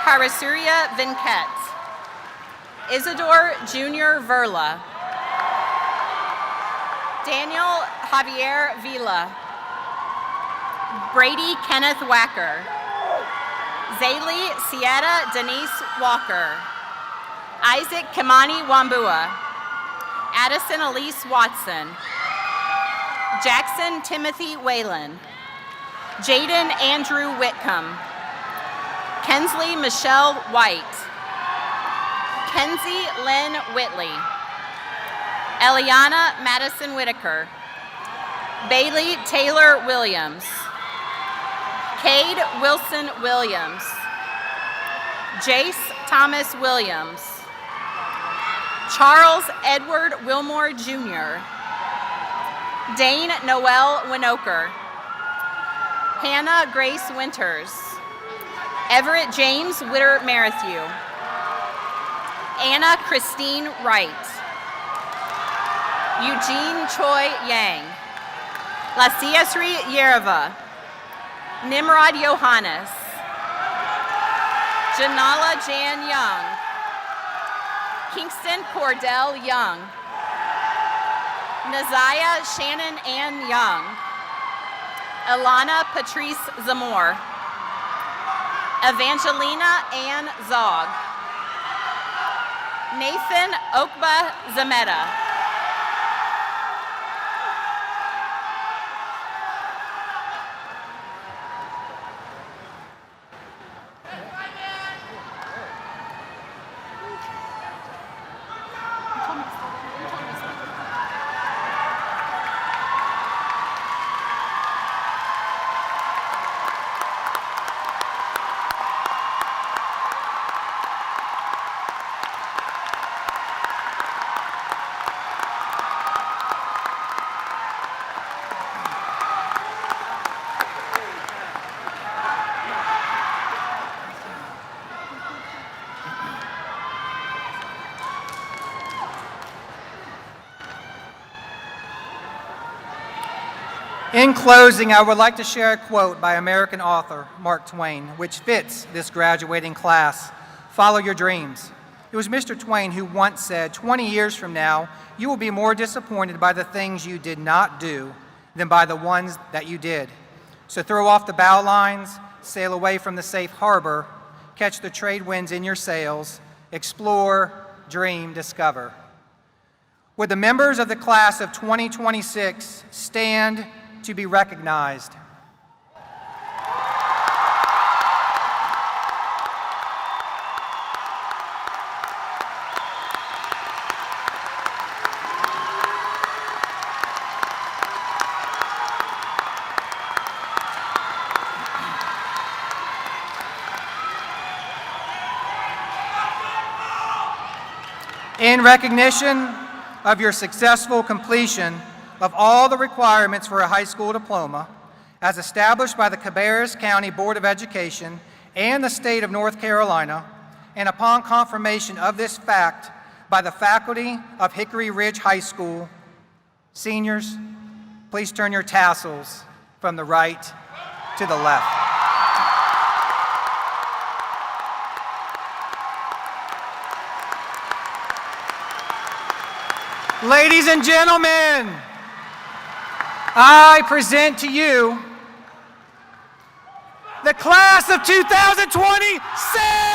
Harasuria Vinket. Isidore Junior Verla. Daniel Javier Vila. Brady Kenneth Wacker. Zaylee Sieta Denise Walker. Isaac Kimani Wambua. Addison Elise Watson. Jackson Timothy Whalen. Jaden Andrew Whitcomb. Kensley Michelle White. Kenzie Lynn Whitley. Eliana Madison Whitaker. Bailey Taylor Williams. Cade Wilson Williams. Jace Thomas Williams. Charles Edward Wilmore Jr. Dane Noel Winoker. Hannah Grace Winters. Everett James Witter Merrithew. Anna Christine Wright. Eugene Choi Yang. Lasiasri Yereva. Nimrod Johannes. Janala Jan Young. Kingston Cordell Young. Nazaya Shannon Ann Young. Alana Patrice Zamor. Evangelina Ann Zog. Nathan Okba Zameta. In closing, I would like to share a quote by American author Mark Twain, which fits this graduating class. Follow your dreams. It was Mr. Twain who once said, 20 years from now, you will be more disappointed by the things you did not do than by the ones that you did. So throw off the bow lines, sail away from the safe harbor, catch the trade winds in your sails, explore, dream, discover. Would the members of the class of 2026 stand to be recognized? In recognition of your successful completion of all the requirements for a high school diploma, as established by the Cabarrus County Board of Education and the state of North Carolina, and upon confirmation of this fact by the faculty of Hickory Ridge High School, seniors, please turn your tassels from the right to the left. Ladies and gentlemen, I present to you the class of 2026!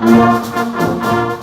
Thank you.